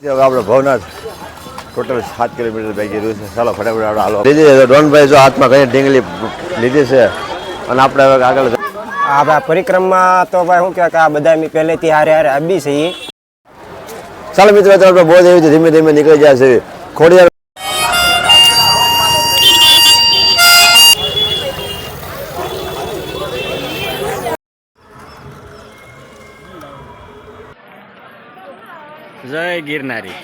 આપણે Bhavnath total 7 kilometre બાકી રહ્યું છે. ચાલો ફટાફટ આપણે હાલો લીધી ડોનભાઈ જો હાથમાં કઈ ઢીંગલી લીધી છે અને આપણે હવે આગળ આપણા પરિક્રમા તો ભાઈ શું કહેવાય કે આ બધા અમે પહેલેથી હારે હારે આવી છીએ. ચાલો મિત્રો આપણે બહુ એવી ધીમે ધીમે નીકળી જાય છે. ખોડિયાર જય ગિરનારી.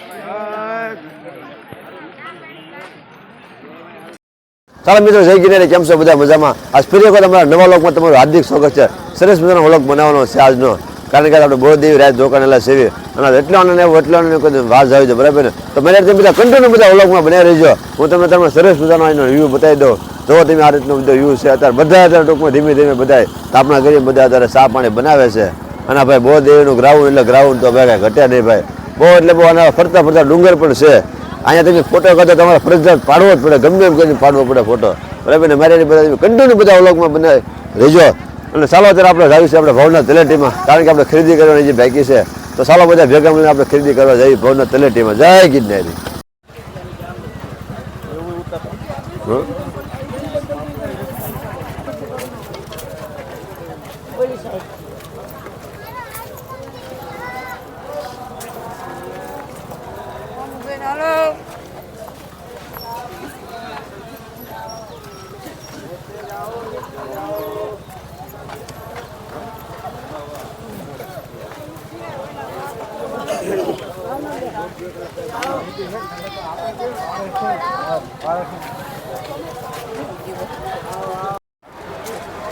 ચાલો મિત્રો જય ગિરનારી, કેમ છો બધા મજામાં? આજ ફરી વખત અમારા નવા વ્લોગમાં તમારું હાર્દિક સ્વાગત છે. સરસ મજાનો વ્લોગ બનાવવાનો છે આજનો, કારણ કે આપણે બહુ દેવી રાત રોકાણેલા સેવી અને એટલો આનંદ કોઈ વાસ આવી જાય, બરાબર ને? તો મને બધા કન્ટિન્યુ બધા વ્લોગમાં બનાવી રહેજો. હું તમને સરસ મજાનો એનો વ્યૂ બતાવી દઉં. જો તમે આ રીતનો બધો વ્યૂ છે અત્યારે બધા ટૂંકમાં ધીમે ધીમે બધા તાપણા કરી બધા અત્યારે ચા પાણી બનાવે છે. અને ભાઈ બહુ દેવીનું ગ્રાઉન્ડ એટલે ગ્રાઉન્ડ તો ભાઈ કાંઈ ઘટ્યા નહીં ભાઈ, બહુ એટલે બહુ આના ફરતા ફરતા ડુંગર પણ છે. અહીંયા તમે ફોટો કરતા તમારે ફરજિયાત પાડવો જ પડે, ગમે એમ કરીને પાડવો પડે ફોટો, બરાબર ને? મારે બધા કન્ટિન્યુ બધા વ્લોગમાં બનાવી રહેજો. અને ચાલો અત્યારે આપણે જાવી છે આપણે ભવનાથ તલેટીમાં, કારણ કે આપણે ખરીદી કરવાની જે બાકી છે. તો ચાલો બધા ભેગા મળીને આપણે ખરીદી કરવા જઈએ ભવનાથ તલેટીમાં. જય ગિરનારી.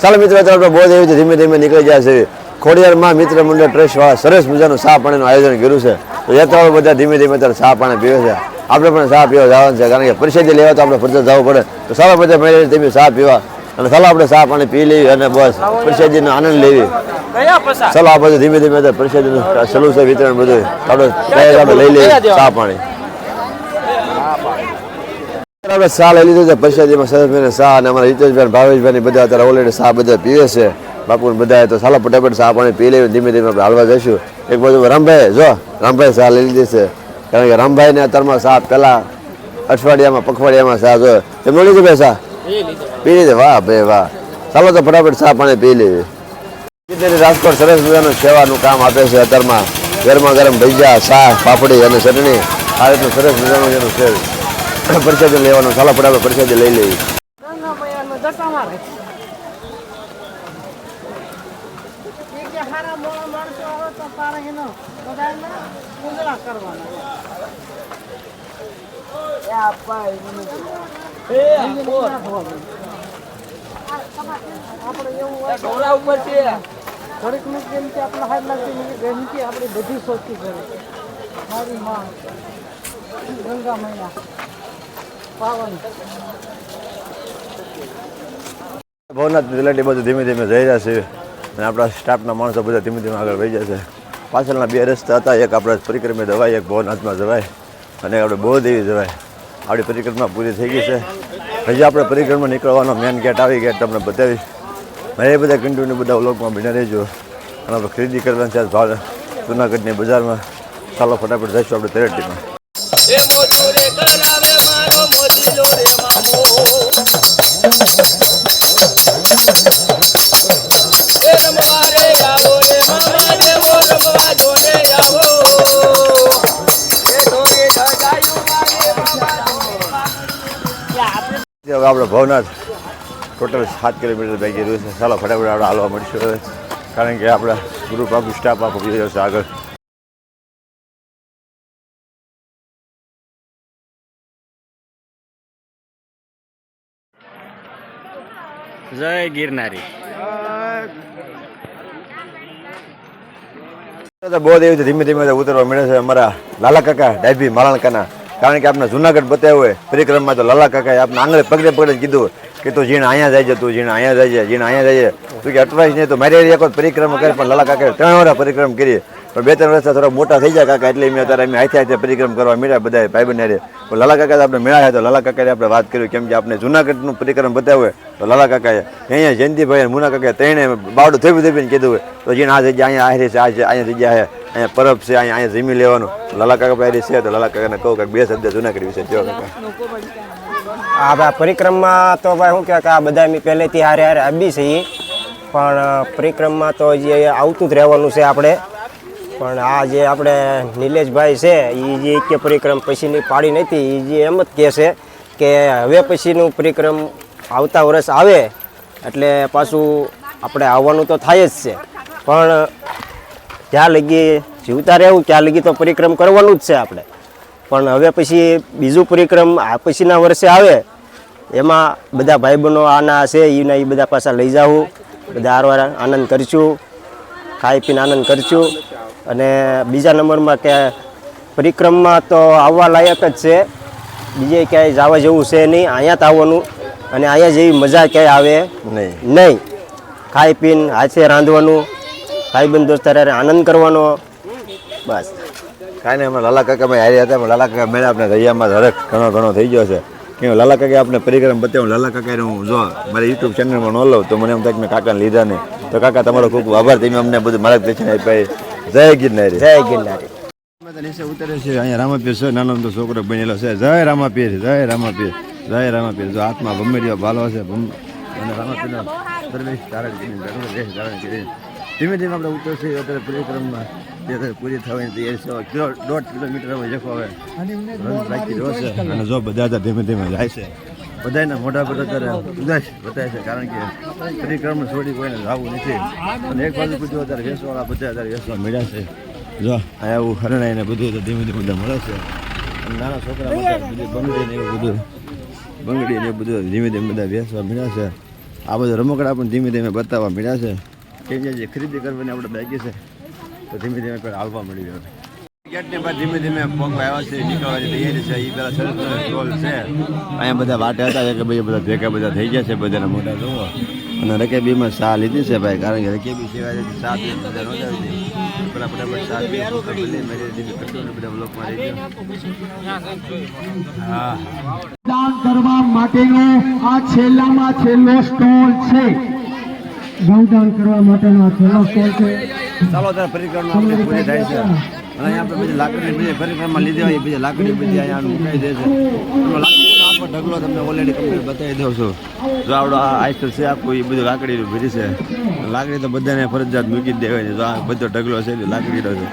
ચાલો મિત્રો આપણે બહુ એવી ધીમે ધીમે નીકળી જાય છે. ખોડિયારમાં મિત્ર મંડળ ટ્રસ્ટ વાળા સરસ મજાનું ચા પાણીનું આયોજન કર્યું છે. તો યાત્રાળુ બધા ધીમે ધીમે અત્યારે ચા પાણી પીવે છે. આપણે પણ ચા પીવા જવાનું છે, કારણ કે પ્રસાદી લેવા તો આપણે ફરજિયાત જવું પડે. તો ચાલો બધા મળીને ધીમે ચા પીવા અને ચાલો આપણે ચા પાણી પી લેવી અને બસ પ્રસાદીનો આનંદ લેવી. ચાલો આ બધું ધીમે ધીમે પ્રસાદીનું ચાલુ છે વિતરણ બધું. આપણે લઈ લઈએ ચા પાણી. આપણે ચા લઈ લીધું છે પ્રસાદીમાં સરસ મહિને ચા, અને અમારા હિતેશભાઈ ભાવેશભાઈ બધા અત્યારે ઓલરેડી ચા બધા પીવે છે બાપુ બધા. તો ચાલો ફટાફટ ચા પાણી પી લેવી, ધીમે ધીમે આપણે હાલવા જઈશું. એક બાજુ રામભાઈ જો રામભાઈ ચા લઈ લીધી છે, કારણ કે રામભાઈને અત્યારમાં ચા પહેલા અઠવાડિયામાં પખવાડિયામાં ચા જો એમનો લીધું ભાઈ ચા પી લીધી. વાહ ભાઈ વાહ. ચાલો તો ફટાફટ ચા પાણી પી લેવી. રાજકોટ સરસ મજાનું સેવાનું કામ આપે છે અત્યારમાં. ગરમા ગરમ ભજીયા, શાક, પાપડી અને ચટણી, આ રીતનું સરસ મજાનું એનું છે. પ્રસાદી લેવાનું, ચાલો ફટાફટ પ્રસાદી લઈ લેવી. ભવનાથ તલેટી બધું ધીમે ધીમે જઈ રહ્યા છે અને આપણા સ્ટાફના માણસો બધા ધીમે ધીમે આગળ વહી જશે. પાછળના બે રસ્તા હતા, એક આપણે પરિક્રમે જવાય, એક ભવનાથમાં જવાય અને આપણે બહુ દેવી જવાય. આપણી પરિક્રમા પૂરી થઈ ગઈ છે. હજી આપણે પરિક્રમા નીકળવાનો મેન ગેટ આવી ગેટ તમને બતાવીશ. મારે બધા કન્ટિન્યુ બધા વ્લોગમાં બની રહેજો. અને આપણે ખરીદી કરવાની છે ભાવ જુનાગઢની બજારમાં. ચાલો ફટાફટ જઈશું આપણે તલેટીમાં. હવે આપણે ભવનાથ ટોટલ 7 કિલોમીટર બાકી રહ્યું છે. ચાલો ફટાફટ આપણે હાલવા મળીશું હવે, કારણ કે આપણા ગ્રુપ આખું સ્ટાફ આખું પી જશે આગળ. જય ગિરનારી. બહુ એવી ધીમે ધીમે ઉતરવા મળે છે અમારા લાલા કાકા ડાયભી માલણકાના, કારણ કે આપણે જુનાગઢ બતાવ્યું હોય પરિક્રમમાં તો લાલા કાકાએ આપણે આંગળે પગડે પગડે કીધું કે તું જીણ અહીંયા જાય છે, તું જીણ અહીંયા જાય છે, જીણ અહીંયા જાય છે. તું કે અટવાઈશ નહીં તો મારી એક વખત પરિક્રમા કરી, પણ લાલા કાકાએ 3 વાર પરિક્રમા કરી. પણ 2-3 વર્ષ થોડા મોટા થઈ જાય કાકા, એટલે મેં અત્યારે અમે હાથે પરિક્રમા કરવા મળ્યા બધા ભાઈબંધ. પણ લાલા કાકા આપણે મેળા તો લાલા કાકાએ આપણે વાત કરી, કેમ કે આપણે જુનાગઢનું પરિક્રમા બતાવ્યું હોય તો લાલા કાકાએ અહીંયા જયંતિભાઈ મુના કાકાએ ત્રણે બાવડું થેપી થેપીને કીધું હોય તો જીણ આ જગ્યા અહીંયા આહરી છે, આ છે અહીંયા જગ્યા છે. અહીંયા પરબ છે, અહીંયા જમી લેવાનું. લાલા કાકા પાસે છે તો લાલા કાકાને કહું કે બે શબ્દ જૂનાગઢ વિશે કહો કાકા. આ ભાઈ પરિક્રમા તો ભાઈ શું કહેવાય કે આ બધા અમે પહેલેથી હારે હારે આવી છીએ, પણ પરિક્રમા તો જે આવતું જ રહેવાનું છે આપણે. પણ આ જે આપણે નિલેશભાઈ છે એ જે કે પરિક્રમ પછીની પાડી નથી, એ જે એમ જ કહે છે કે હવે પછીનું પરિક્રમ આવતા વર્ષ આવે એટલે પાછું આપણે આવવાનું તો થાય જ છે, પણ જ્યાં લગી જીવતા રહેવું ત્યાં લગી તો પરિક્રમ કરવાનું જ છે આપણે. પણ હવે પછી બીજું પરિક્રમ આ પછીના વર્ષે આવે એમાં બધા ભાઈબંધો આના છે એ બધા પાછા લઈ જાઉં, બધા હારવાર આનંદ કરશું, ખાઈ પીને આનંદ કરશું. અને બીજા નંબરમાં કે પરિક્રમમાં તો આવવા લાયક જ છે, બીજે ક્યાંય જવા જેવું છે નહીં, અહીંયા જ આવવાનું. અને અહીંયા જેવી મજા ક્યાંય આવે નહીં. ખાઈ પીને હાથે રાંધવાનું, ભાઈબંધ દોસ્તાર હારે આનંદ કરવાનો, બસ. કાંઈ નહીં, અમે લાલા કાકામાં હારી હતા, પણ લાલા કાકા મેળા આપણે દરિયામાં હરખ ઘણો થઈ ગયો છે. કે લાલા કાકા આપણે પરિક્રમ બતાવ્યું. લાલા કાકાને હું જો મારી યુટ્યુબ ચેનલમાં ન લઉં તો મને એમ થાય કે મેં કાકાને લીધા નહીં. તો કાકા તમારો ખૂબ આભાર, તમે અમને બધું માર્ગદર્શન આપ્યા. જય ગિરનારી. જય ગિરનારી. નીચે ઉતરે છે, અહીંયા રામાપીર છે, નાનો તો છોકરો બનેલો છે. જય રામાપીર, જય રામાપીર, જય રામાપીર. જો હાથમાં ભમેડીઓ ભાલો છે અને રામાપીરના દરવેશ ધારણ કરીને ધારણ કરી ધીમે ધીમે આપણે ઉતરશે. અત્યારે પરિક્રમમાં પૂરી થવાની તૈયારી છે. 1.5 કિલોમીટર હવે જખો હવે રાખી રહ્યો છે. અને જો બધા ધીમે ધીમે જાય છે. બધાના મોઢા પર અત્યારે ઉદાસ બતાવે છે, કારણ કે પરિક્રમા છોડી કોઈને જવું નથી. અને એક બાજુ બધું અત્યારે વેસવાળા બધા અત્યારે વેસવા મળ્યા છે. જો અહીંયા એવું હરણાઈને બધું તો ધીમે ધીમે બધા મળે છે. અને નાના છોકરા માટે બધું બંગડીને એવું બધું બંગડીને એવું બધું ધીમે ધીમે બધા વેસવા મળ્યા છે. આ બધું રમકડા પણ ધીમે ધીમે બતાવવા મળ્યા છે. કે જે ખરીદી કરવાની આપણે બાકી છે તો ધીમે ધીમે પેલા હાલવા મળી ગયો. ગેટની બહાર ધીમે ધીમે પગમાં આવ્યા છે, નીકળવાની તૈયારી છે. એ પેલા સરસ સ્ટોલ છે, અહીંયા બધા વાટે હતા કે ભાઈ બધા ભેગા બધા થઈ ગયા છે. બધાના મોઢા જોવો. અને રકેબીમાં ચા લીધી છે ભાઈ, કારણ કે રકેબી સિવાય ચા પી બધા નહોતા લીધી. પેલા ફટાફટ ચા પી બધા બ્લોકમાં રહી ગયો. હા, દાન કરવા માટેનો આ છેલ્લામાં છેલ્લો સ્ટોલ છે. ગૌદાન કરવા માટેનો આ છેલ્લો સ્ટોલ છે. ચાલો ત્યારે પરિક્રમા આપણી પૂરી થાય છે. અને અહીંયા આપણે બધી લાકડી બધી પરિક્રમા લીધી હોય બધી લાકડી બધી અહીંયા મુકાઈ દે છે. લાકડીનો આખો ઢગલો તમને ઓલરેડી કમ્પ્લીટ બતાવી દઉં છું. જો આપણો આ આઈસ્ટર છે આખું એ બધું લાકડીનું ભરી છે. લાકડી તો બધાને ફરજિયાત મૂકી જ દેવાય છે. જો આ બધો ઢગલો છે એ લાકડીનો છે.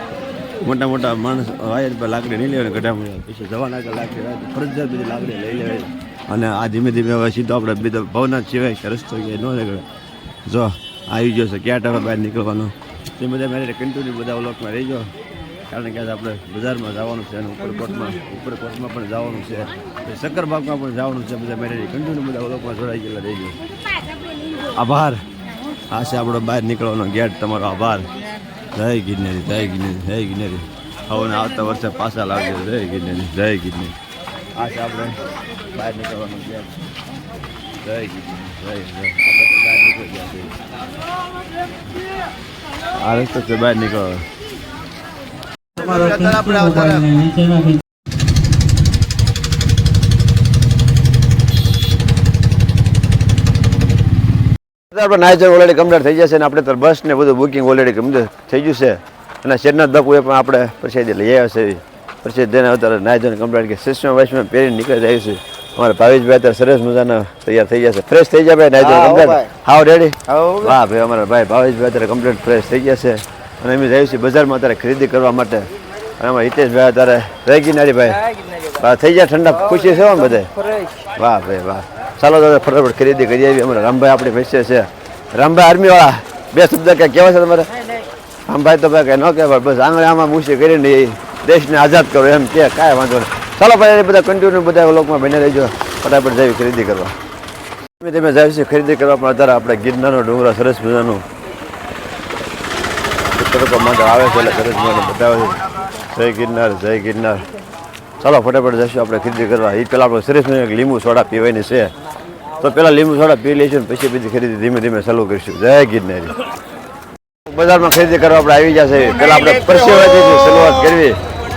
મોટા મોટા માણસ વાયર પર લાકડી નહીં લેવાય ગઢામાં, પછી જવાના કે લાકડી ફરજિયાત બધી લાકડી લઈ લેવાય. અને આ ધીમે ધીમે હવે સીધો આપણે બીજો ભવનાથ સિવાય કે રસ્તો કે ન નીકળે. જો આવી ગયો છે ક્યાં ટાઈમે બહાર નીકળવાનો તે બધા મારે કન્ટિન્યુ બધા વ્લોગમાં રહી ગયો, કારણ કે આપણે બજારમાં જવાનું છે અને ઉપરકોટમાં પણ જવાનું છે, શક્કરબાગમાં પણ જવાનું છે. બધા મારે કન્ટિન્યુ બધા વ્લોગમાં જોડાઈ ગયેલા રહી ગયો. આભાર. આ છે આપણો બહાર નીકળવાનો ગેટ. તમારો આભાર. જય ગિરનારી, જય ગિરનારી, જય ગિરનારી. હવે આવતા વર્ષે પાછા લાવજો. જય ગિરનારી, જય ગિરનારી. આ છે આપણે બહાર નીકળવાનો ગેટ. જય ગિરનારી, જય જય. બહાર નીકળી ગયા છે. આ રસ્તો છે બહાર નીકળો. આપણે નાયચર ઓલરેડી કમ્પ્લીટ થઈ જશે અને આપણે બસ ને બધું બુકિંગ ઓલરેડી કમ્પ્લીટ થઈ ગયું છે. અને શેરનાથ બાપુ એ પણ આપણે પ્રસાદી લઈ આવ્યા છે. પ્રસાદ તેને અત્યારે નાયચર કમ્પ્લીટ કે સિસ્ટમ પહેરીને નીકળી જાય છે. અમારા ભાવેશભાઈ અત્યારે સરસ મજાના તૈયાર થઈ ગયા છે. ફ્રેશ થઈ ગયા ભાઈ નાયચર કમ્પ્લીટ. હાવ રેડી? વાહ ભાઈ, અમારા ભાઈ ભાવેશભાઈ અત્યારે કમ્પ્લીટ ફ્રેશ થઈ ગયા છે. અને અમે જઈએ છીએ બજારમાં અત્યારે ખરીદી કરવા માટે. અને અમારા હિતેશભાઈ અત્યારે જય ગિરનારી ભાઈ થઈ ગયા ઠંડા, ખુશી છે ને બધે? વાહ ભાઈ વાહ. ચાલો દાદા ફટાફટ ખરીદી કરી આવી. અમારા રામભાઈ આપણી પૈસે છે. રામભાઈ આર્મીવાળા બે શબ્દ ક્યાં કહેવા છે તમારે? રામભાઈ તો ભાઈ કંઈ ન કહેવાય, બસ આંગળીમાં મૂછી કરીને એ દેશને આઝાદ કરો એમ કે કાંઈ વાંધો નહીં. ચાલો ભાઈ બધા કન્ટિન્યુ બધા લોકમાં બને રહેજો. ફટાફટ જઈ ખરીદી કરવા. ધીમે ધીમે જાય છે ખરીદી કરવા. પણ અત્યારે આપણે ગિરનારનો ડુંગરો સરસ મજાનું ચિત્રકો આવે છે એટલે સરસ મજાનું બતાવે છે. જય ગિરનાર, જય ગિરનાર. ચાલો ફટાફટ જઈશું આપણે ખરીદી કરવા. એ પહેલાં આપણે સરસ મજાનું લીંબુ સોડા પીવાની છે, તો પહેલાં લીંબુ સોડા પી લઈશું ને પછી બધી ખરીદી ધીમે ધીમે ચાલુ કરીશું. જય ગિરનારી. બજારમાં ખરીદી કરવા આપણે આવી જશે. પહેલાં આપણે પરસેવાથી શરૂઆત કરવી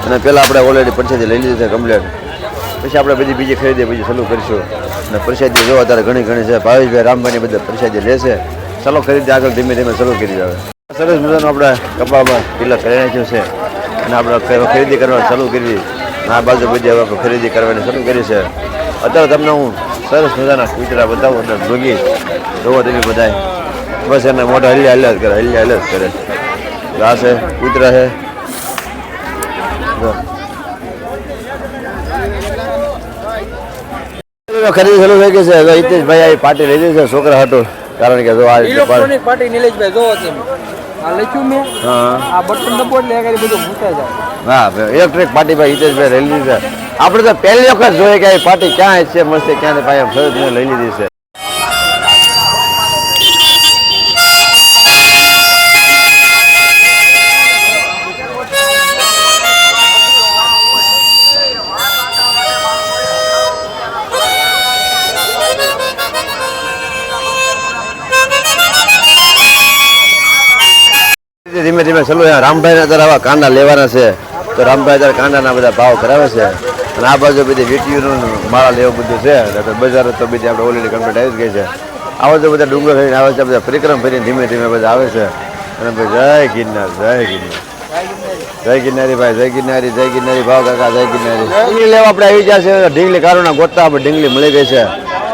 અને પહેલાં આપણે ઓલરેડી પરસેદી લઈ લીધી છે કમ્પ્લેટ. પછી આપણે બધી બીજી ખરીદી પછી ચાલુ કરીશું. અને પરસાદી જો અત્યારે ઘણી છે. ભાવેશભાઈ રામભાઈની બધા પરસાદી લેશે. ચાલો ખરીદી આગળ ધીમે ધીમે ચાલુ કરી દેવે. સરસ મજાનું આપણે કપામાં તિલક કરી નાખ્યું છે અને આપણે ખરીદી કરવાનું ચાલુ કરી. આ બાજુ બધી હવે આપણે ખરીદી કરવાની શરૂ કરી છે. અત્યારે તમને હું સરસ મજાના કૂતરા બતાવું એટલે ડોગી જોવો તમે બધા બસ એને મોટા હલ્યા જ કરે આ છે કૂતરા છે. ખરીદી ચાલુ થઈ ગઈ છે. હવે હિતેશભાઈ આ પાર્ટી લીધી છે છોકરા હાટું, કારણ કે જો આ ઇલેક્ટ્રોનિક પાર્ટી નિલેશભાઈ જોવો તમે આ લખ્યું મેં હા આ બટન દબો એટલે આગળ બધું મૂકાઈ જાય. હા ઇલેક્ટ્રિક પાર્ટી ભાઈ હિતેશભાઈ લઈ લીધી છે. આપણે તો પહેલી વખત જોઈએ કે આ પાર્ટી ક્યાં છે મસ્ત ક્યાં ભાઈ આમ સરસ લઈ લીધી છે. ધીમે ધીમે ચાલુ રામભાઈ અત્યારે આવા કાંડા લેવાના છે તો રામભાઈ અત્યારે કાંડાના બધા ભાવ કરાવે છે અને આ બાજુ બધી વીટીયુનું માળા લેવું બધું છે. બજાર તો બધી આપણે ઓલરેડી કમ્પ્લીટ આવી જ ગઈ છે. આવો તો બધા ડુંગર થઈને આવે છે, બધા પરિક્રમ ફરીને ધીમે ધીમે બધા આવે છે. અને ભાઈ જય ગિરનાર જય ગિરનારી ભાઈ જય ગિરનારી ભાવ કાકા જય ગિરનારી. ઢીંગલી લેવા આપણે આવી ગયા છે. ઢીંગલી કારોના ગોતતા આપણે ઢીંગલી મળી ગઈ છે.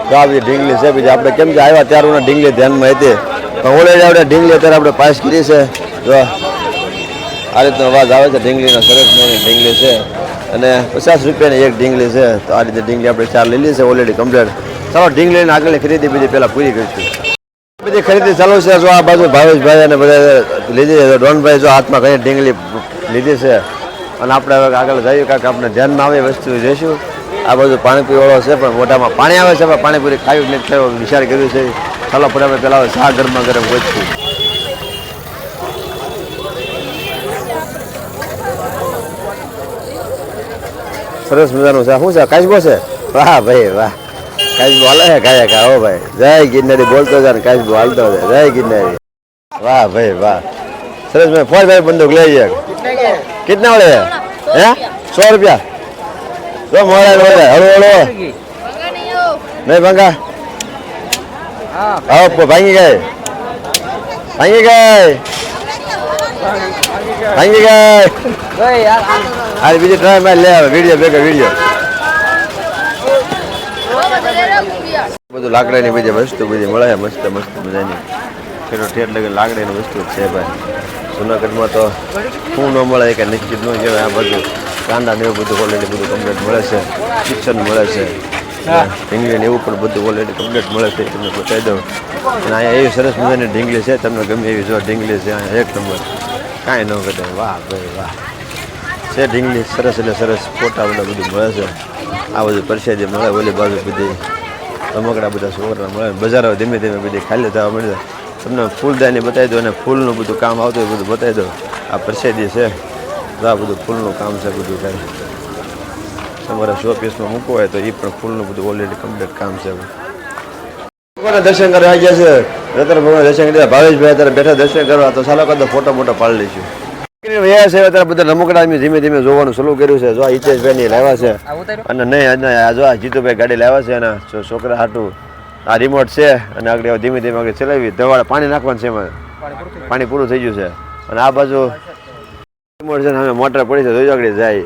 તો આ બધી ઢીંગલી છે બીજી આપણે કેમ કે આવ્યા ત્યારે ઢીંગલી ધ્યાનમાં હતી પણ ઓલરેડી આપણે ઢીંગલી અત્યારે આપણે પાસ કરી છે. જો આ રીતનો અવાજ આવે છે ઢીંગલીનો, સરસ મજાની ઢીંગલી છે અને 50 રૂપિયાની એક ઢીંગલી છે. તો આ રીતે ઢીંગલી આપણે 4 લીધી છે ઓલરેડી કમ્પ્લીટ. ચાલો ઢીંગલીને આગળની ખરીદી બીજી પહેલાં પૂરી કરીશું. બધી ખરીદી ચાલુ છે. જો આ બાજુ ભાવેશભાઈ અને બધા લીધી છે. ડોનભાઈ જો હાથમાં ઘણી ઢીંગલી લીધી છે અને આપણે હવે આગળ જઈએ કાંઈક આપણે ધ્યાનમાં આવે વસ્તુ જઈશું. આ બાજુ પાણીપુરી વાળો છે પણ મોઢામાં પાણી આવે છે પણ પાણીપુરી ખાવી નથી ખાયો વિચાર કર્યું છે. ચાલો પણ આપણે પહેલાં શા ગરમા ગરમ ગોચશું. સરસ મજાનું છે. શું છે કાચબો છે? વાહ ભાઈ વાહ, કાચબો હાલે છે કાયા કા. હો ભાઈ જય ગિરનારી બોલતો જાય ને કાચબો હાલતો જાય. જય ગિરનારી વાહ ભાઈ વાહ, સરસ ભાઈ. ફોર ભાઈ બંદૂક લઈ જાય कितना वाले है? 100 रुपया तो मोड़ा हलो हलो नहीं भंगा आओ भांगी गए अरे बीजे ट्राई में ले वीडियो बेकर वीडियो બધું લાકડાની બધી વસ્તુ બધી મળે છે મસ્ત મસ્ત મજાની. ખેડો ઠેર લગે લાકડાની વસ્તુ છે ભાઈ. જુનાગઢમાં તો શું ન મળે કે નિશ્ચિત ન કહેવાય. આ બધું કાંડા ને એવું બધું ઓલરેડી બધું કમ્પ્લીટ મળે છે. કિચન મળે છે, ઢીંગલી ને એવું પણ બધું ઓલરેડી કમ્પ્લીટ મળે છે. તમને બતાવી દઉં. અને અહીંયા એવી સરસ મજાની ઢીંગલી છે, તમને ગમે એવી જો ઢીંગલી છે અહીંયા એક નંબર, કાંઈ ન ઘટે. વાહ ભાઈ વાહ છે ઢીંગલી સરસ એટલે સરસ. ફોટા બધા બધું મળે છે. આ બધું પરસેદી મળે. ઓલી બાજુ બધી રમકડા બધા છોકરા મળે. બજારો ધીમે ધીમે બધી ખાલી થવા મળે. તમને ફૂલદાની બતાવી દો અને ફૂલનું બધું કામ આવતું હોય બધું બતાવી દો. આ પ્રસિદ્ધિ છે તો આ બધું ફૂલનું કામ છે. બધું કાંઈ તમારે શો પીસમાં મૂકવો હોય તો એ પણ ફૂલનું બધું ઓલરેડી કમ્પ્લીટ કામ છે. ભગવાનના દર્શન કરવા આવી ગયા છે. રતન ભગવાન દર્શન કરી ભાવેશભાઈ અત્યારે બેઠા દર્શન કરવા. તો ચાલો કદો ફોટો મોટો પાડી લઈશું. રહ્યા છે અત્યારે બધા રમકડા ધીમે ધીમે જોવાનું શરૂ કર્યું છે. જો આ હિતેશભાઈ ની લાવ્યા છે અને નહીં જો આ જીતુભાઈ ગાડી લાવ્યા છે એના છોકરા હાટું. આ રિમોટ છે અને આગળ ધીમે ધીમે આગળ ચલાવી દવાડા પાણી નાખવાનું છે. એમાં પાણી પૂરું થઈ ગયું છે અને આ બાજુ રિમોટ છે ને હવે મોટર પડી છે જોઈ આગળ જાય